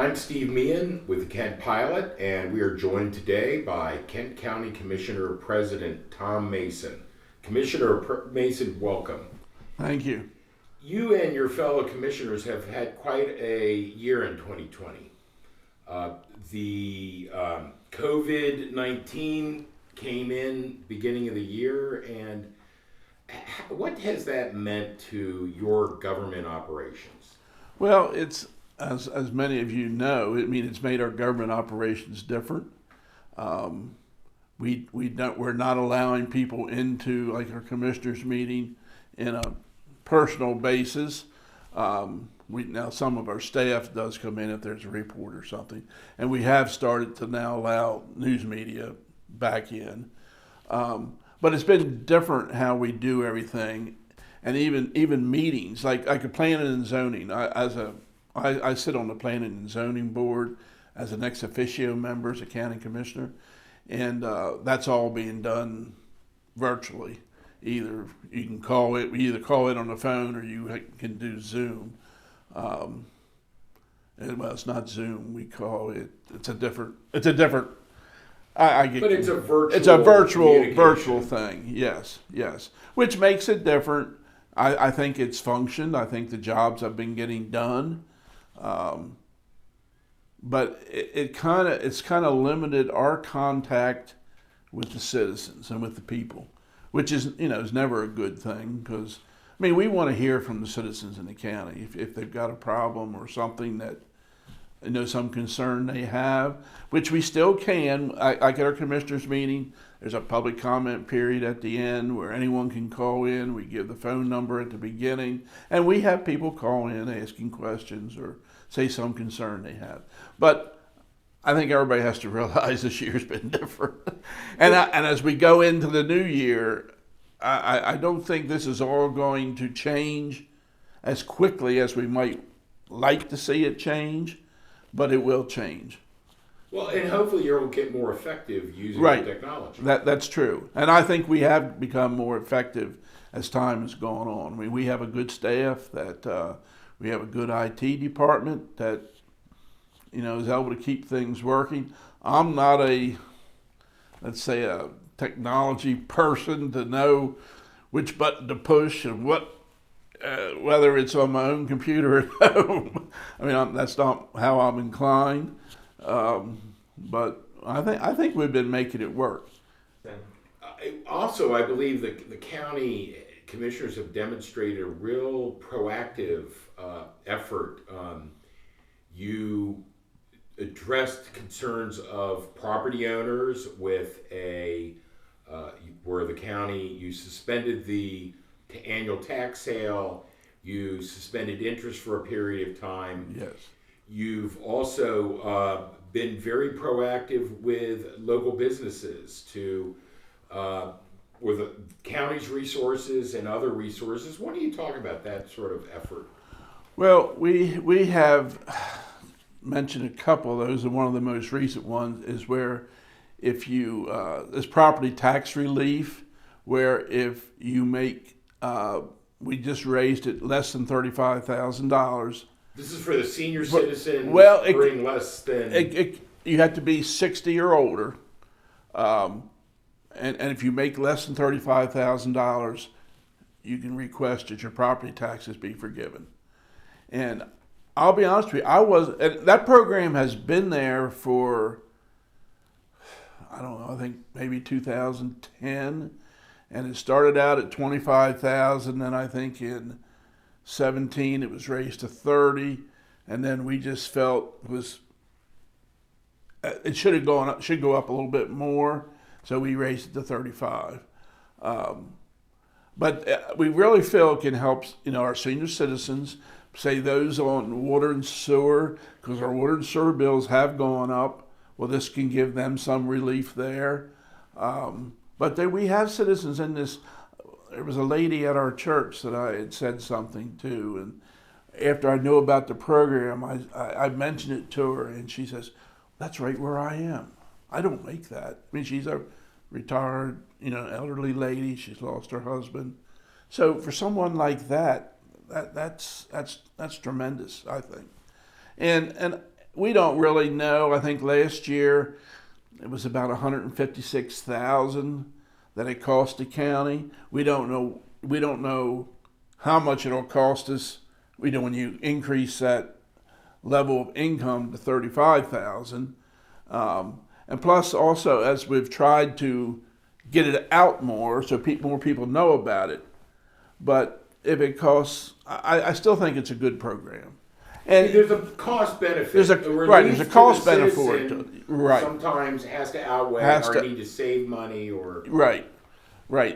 I'm Steve Meehan with the Kent Pilot, and we are joined today by Kent County Commissioner President Tom Mason. Mason, welcome. Thank you. You and your fellow commissioners have had quite a year in 2020. The COVID-19 came in beginning of the year, and what has that meant to your government operations? Well, it's as many of you know. It's made our government operations different. We're not allowing people into like our commissioners meeting in a personal basis. Now some of our staff does come in if there's a report or something, and we have started to now allow news media back in. But it's been different how we do everything, and even meetings like a planning and zoning. I sit on the planning and zoning board as an ex officio member, as a county commissioner, and that's all being done virtually. Either call it on the phone, or you can do Zoom. Well, it's not Zoom. We call it. It's a different. But it's a virtual. It's a virtual thing. Yes, which makes it different. I think it's functioned. I think the jobs have been getting done, but it's kind of limited our contact with the citizens and with the people, which is never a good thing, because we want to hear from the citizens in the county if they've got a problem or something that some concern they have, which we still can. Like at our commissioners meeting, there's a public comment period at the end where anyone can call in. We give the phone number at the beginning, and we have people call in asking questions or say some concern they have. But I think everybody has to realize this year's been different. And as we go into the new year, I don't think this is all going to change as quickly as we might like to see it change, but it will change. Well, and hopefully you'll get more effective using the technology. That's true. And I think we have become more effective as time has gone on. We have a good staff, that we have a good IT department that is able to keep things working. I'm not a technology person to know which button to push and whether it's on my own computer at home. That's not how I'm inclined. But I think we've been making it work. Also, I believe that the county commissioners have demonstrated a real proactive effort. You addressed concerns of property owners with where the county, you suspended the annual tax sale, you suspended interest for a period of time. Yes. You've also been very proactive with local businesses with the county's resources and other resources. Why don't you talk about that sort of effort? Well, we have mentioned a couple of those, and one of the most recent ones is where if you there's property tax relief, where if you make we just raised it less than $35,000. This is for the senior citizens. Well, less than you have to be 60 or older, and if you make less than $35,000, you can request that your property taxes be forgiven. And I'll be honest with you, that program has been there for, I don't know, I think maybe 2010, and it started out at 25,000. Then I think in 17 it was raised to 30, and then we just felt it should go up a little bit more, so we raised it to 35. But we really feel it can help our senior citizens, say those on water and sewer, because our water and sewer bills have gone up. Well, this can give them some relief there. But we have citizens in this. There was a lady at our church that I had said something to, and after I knew about the program, I mentioned it to her, and she says, "That's right where I am. I don't make that." She's a retired, elderly lady. She's lost her husband. So for someone like that, that's tremendous, I think. And we don't really know. I think last year it was about 156,000 that it cost the county. We don't know. We don't know how much it'll cost us. We know when you increase that level of income to 35,000, and plus also as we've tried to get it out more so more people know about it. But if it costs, I still think it's a good program. And there's a cost benefit. there's a cost benefit for it. Right. Sometimes has to outweigh our need to save money or right.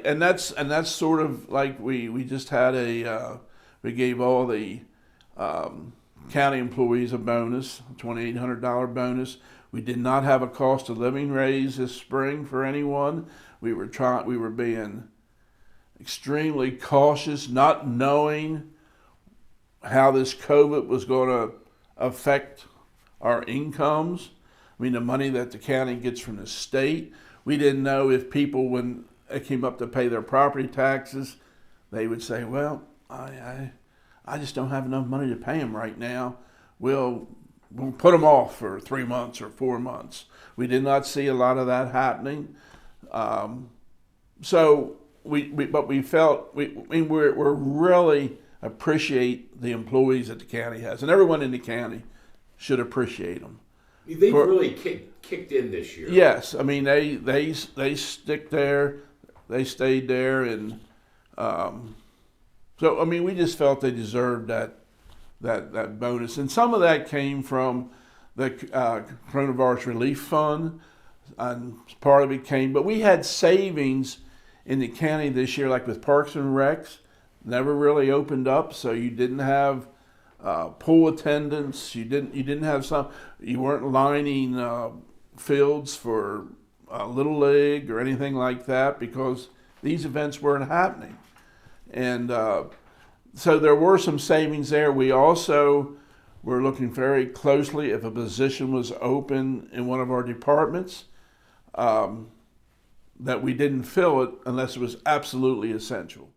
And that's sort of like we just had we gave all the county employees a bonus, a $2,800 bonus. We did not have a cost of living raise this spring for anyone. We were being extremely cautious, not knowing how this COVID was going to affect our incomes. I mean, the money that the county gets from the state. We didn't know if people, when they came up to pay their property taxes, they would say, well, I just don't have enough money to pay them right now. We'll put them off for 3 months or 4 months. We did not see a lot of that happening. So we felt we're really appreciate the employees that the county has, and everyone in the county should appreciate them. They've really kicked in this year. Yes, I mean they stick there, they stayed there, and so I mean we just felt they deserved that bonus, and some of that came from the coronavirus relief fund, and part of it came. But we had savings in the county this year, like with Parks and Recs, never really opened up, so you didn't have pool attendance. You weren't lining fields for Little League or anything like that because these events weren't happening, and so there were some savings there. We also were looking very closely if a position was open in one of our departments, that we didn't fill it unless it was absolutely essential.